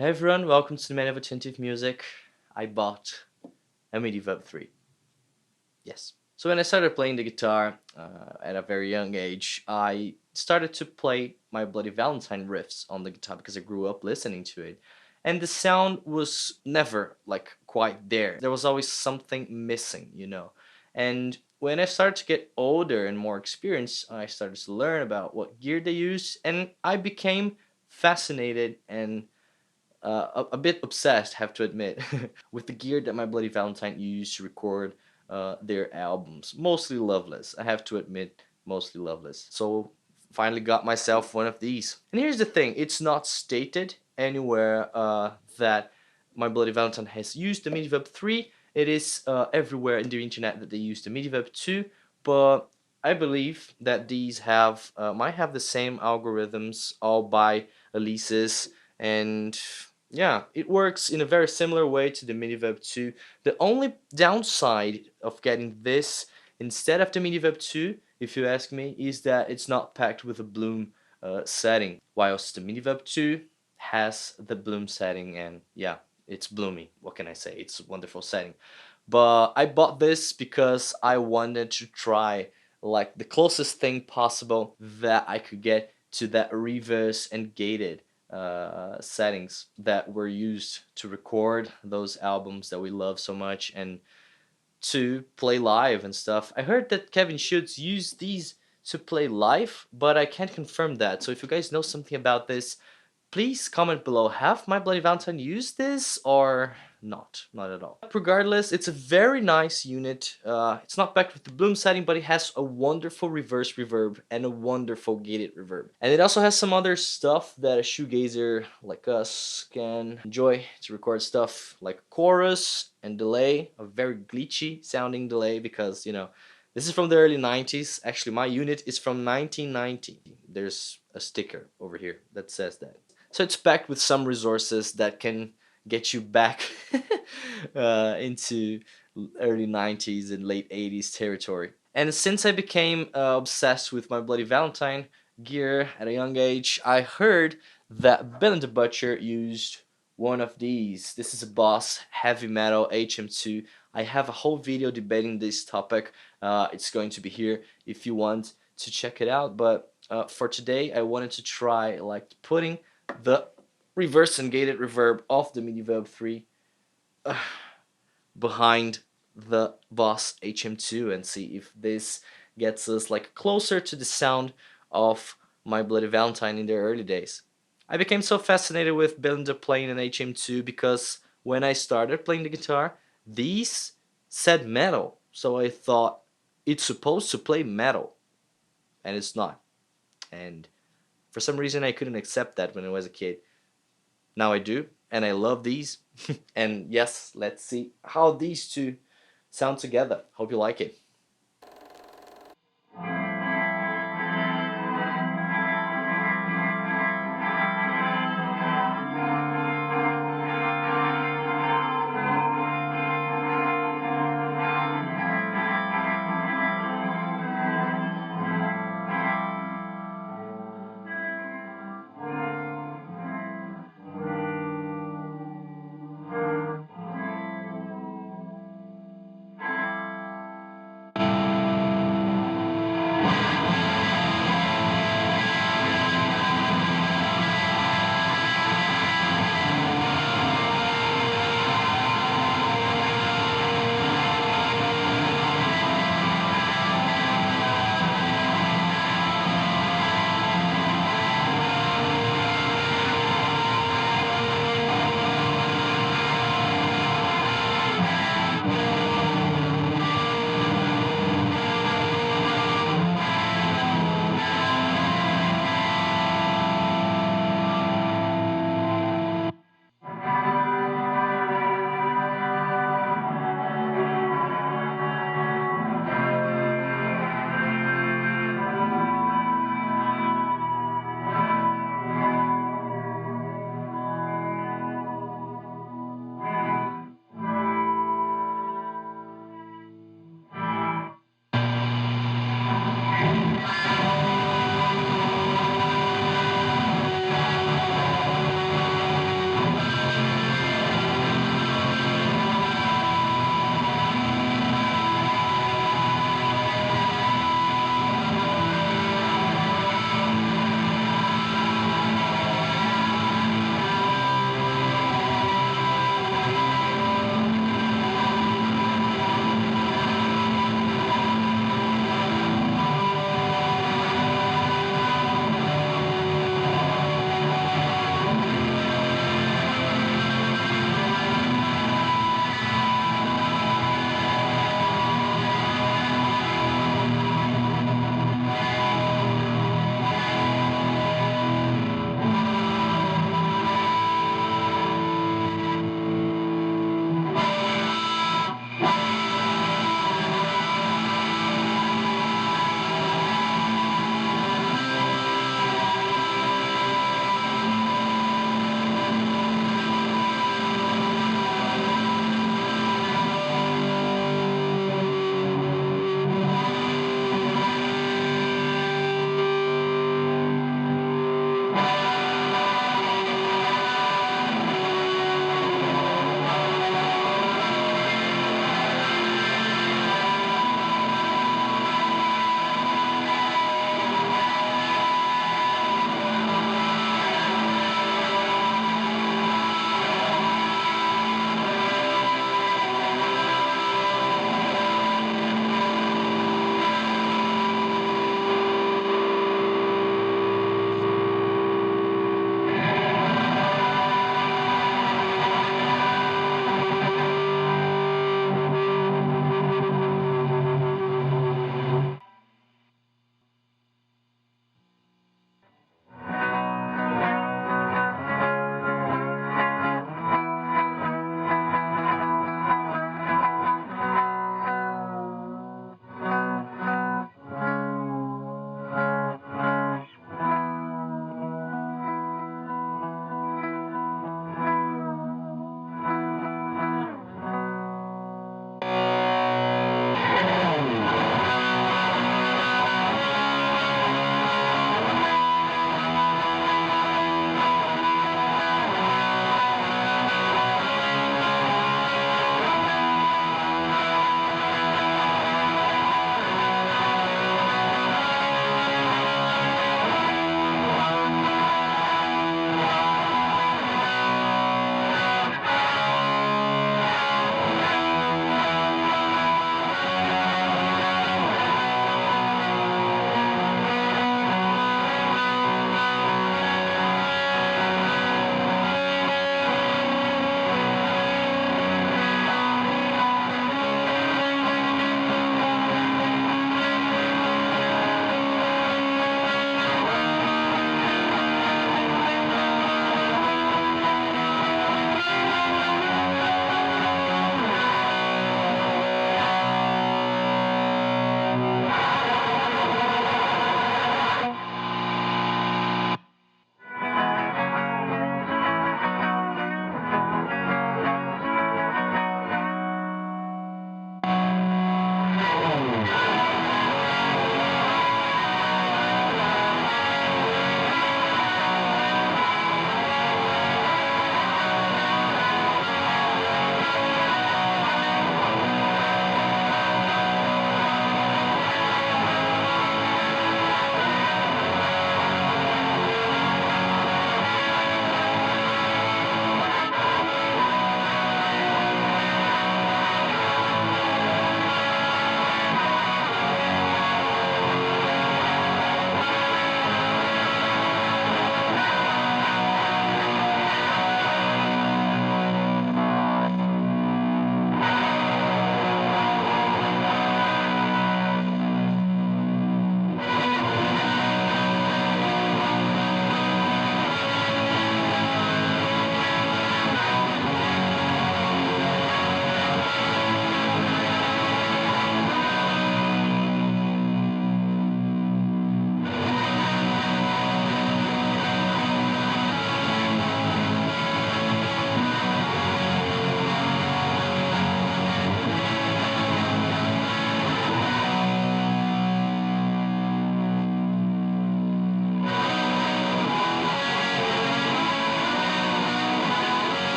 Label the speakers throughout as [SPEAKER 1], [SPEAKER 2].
[SPEAKER 1] Hey everyone, welcome to the Man of Attentive Music. I bought a Midiverb 3. Yes. So when I started playing the guitar at a very young age, I started to play my Bloody Valentine riffs on the guitar because I grew up listening to it. And the sound was never like quite there. There was always something missing. And when I started to get older and more experienced, I started to learn about what gear they use, and I became fascinated and a bit obsessed, have to admit, with the gear that my Bloody Valentine used to record their albums. Mostly Loveless, I have to admit, mostly Loveless. So finally got myself one of these. And here's the thing, it's not stated anywhere that my Bloody Valentine has used the Midiverb 3. It is everywhere in the internet that they use the Midiverb 2, but I believe that these have might have the same algorithms, all by Alesis, and yeah, it works in a very similar way to the Midiverb 2. The only downside of getting this instead of the Midiverb 2, if you ask me, is that it's not packed with a bloom setting, whilst the Midiverb 2 has the bloom setting, and yeah, it's bloomy. What can I say? It's a wonderful setting. But I bought this because I wanted to try like the closest thing possible that I could get to that reverse and gated settings that were used to record those albums that we love so much and to play live and stuff. I heard that Kevin Schutz used these to play live, but I can't confirm that. So if you guys know something about this, please comment below. Have my Bloody Valentine used this or not? Not at all. Regardless, it's a very nice unit. It's not packed with the bloom setting, but it has a wonderful reverse reverb and a wonderful gated reverb. And it also has some other stuff that a shoegazer like us can enjoy to record stuff like chorus and delay, a very glitchy sounding delay because, this is from the early 90s. Actually, my unit is from 1990. There's a sticker over here that says that. So it's packed with some resources that can get you back into early 90s and late 80s territory. And since I became obsessed with my Bloody Valentine gear at a young age, I heard that Ben the Butcher used one of these. This is a Boss Heavy Metal HM2. I have a whole video debating this topic. It's going to be here if you want to check it out. But for today, I wanted to try like putting the reverse and gated reverb of the Midiverb 3 behind the Boss HM2 and see if this gets us like closer to the sound of my Bloody Valentine in their early days. I became so fascinated with Belinda playing an HM2 because when I started playing the guitar, these said metal, so I thought it's supposed to play metal, and it's not. And for some reason I couldn't accept that when I was a kid. Now I do, and I love these. And yes, let's see how these two sound together. Hope you like it.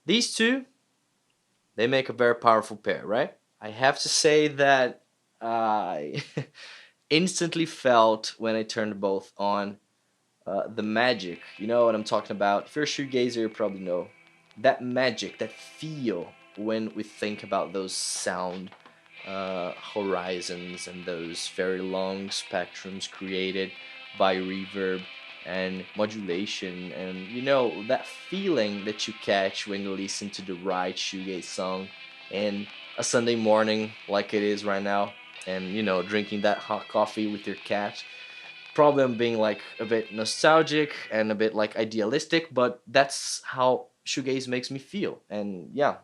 [SPEAKER 1] These two, they make a very powerful pair, right? I have to say that I instantly felt when I turned both on the magic. You know what I'm talking about. If you're a shoegazer, you probably know that magic, that feel when we think about those sound horizons and those very long spectrums created by reverb and modulation, and you know that feeling that you catch when you listen to the right shoegaze song in a Sunday morning like it is right now, and you know, drinking that hot coffee with your cat. Probably I'm being like a bit nostalgic and a bit like idealistic, but that's how shoegaze makes me feel. And yeah,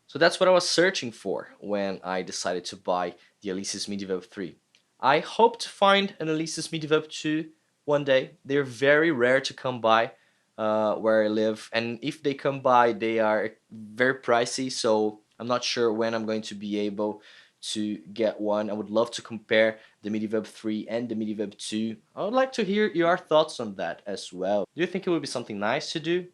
[SPEAKER 1] so that's what I was searching for when I decided to buy the Alesis Midiverb III. I hope to find an Alesis Midiverb II one day. They're very rare to come by where I live, and if they come by, they are very pricey, so I'm not sure when I'm going to be able to get one. I would love to compare the Midiverb 3 and the Midiverb 2. I would like to hear your thoughts on that as well. Do you think it would be something nice to do?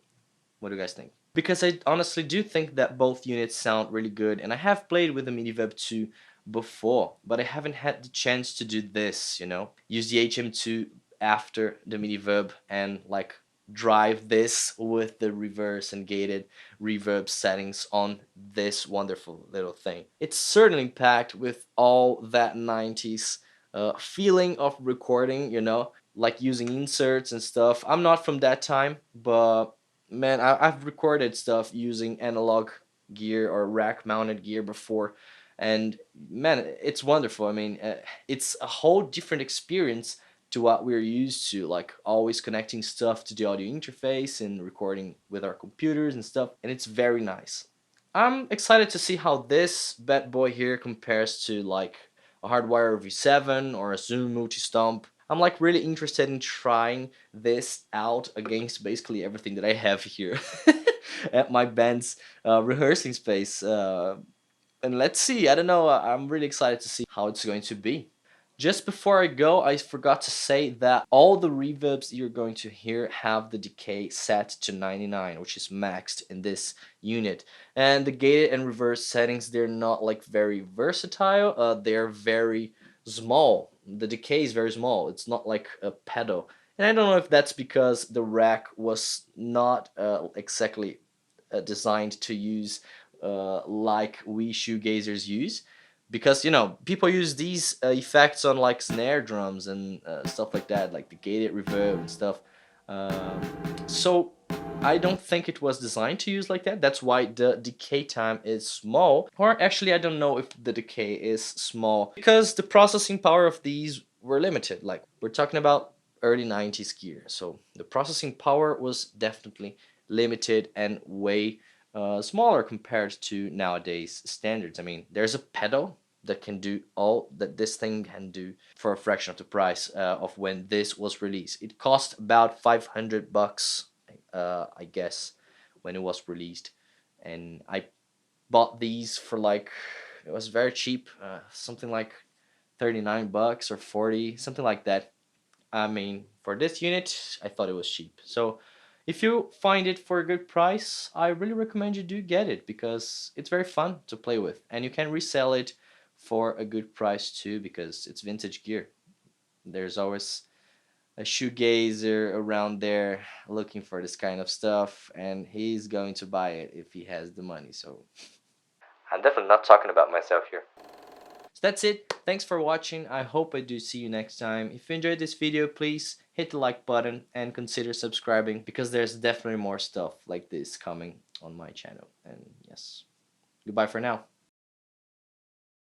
[SPEAKER 1] What do you guys think? Because I honestly do think that both units sound really good, and I have played with the Midiverb 2 before, but I haven't had the chance to do this, you know? Use the HM2 after the Midiverb and like drive this with the reverse and gated reverb settings on this wonderful little thing. It's certainly packed with all that 90s feeling of recording, you know, like using inserts and stuff. I'm not from that time, but man, I've recorded stuff using analog gear or rack mounted gear before, and man, it's wonderful. I mean, it's a whole different experience to what we're used to, like always connecting stuff to the audio interface and recording with our computers and stuff, and it's very nice. I'm excited to see how this bad boy here compares to like a Hardwire V7 or a Zoom Multi-Stomp. I'm like really interested in trying this out against basically everything that I have here at my band's rehearsing space. And let's see, I don't know, I'm really excited to see how it's going to be. Just before I go, I forgot to say that all the reverbs you're going to hear have the decay set to 99, which is maxed in this unit. And the gated and reverse settings, they're not like very versatile, they're very small. The decay is very small, it's not like a pedal. And I don't know if that's because the rack was not exactly designed to use like we shoegazers use, because you know people use these effects on like snare drums and stuff like that, like the gated reverb and stuff. um, so I don't think it was designed to use like that. That's why the decay time is small, or actually I don't know if the decay is small because the processing power of these were limited. Like we're talking about early 90s gear, so the processing power was definitely limited and way smaller compared to nowadays standards. I mean, there's a pedal that can do all that this thing can do for a fraction of the price of when this was released. It cost about 500 bucks, I guess, when it was released, and I bought these for like, it was very cheap, something like 39 bucks or 40, something like that. I mean, for this unit, I thought it was cheap. So if you find it for a good price, I really recommend you do get it because it's very fun to play with, and you can resell it for a good price too because it's vintage gear. There's always a shoegazer around there looking for this kind of stuff, and he's going to buy it if he has the money. So I'm definitely not talking about myself here. So that's it. Thanks for watching. I hope I do see you next time. If you enjoyed this video, please hit the like button and consider subscribing because there's definitely more stuff like this coming on my channel. And yes, goodbye for now.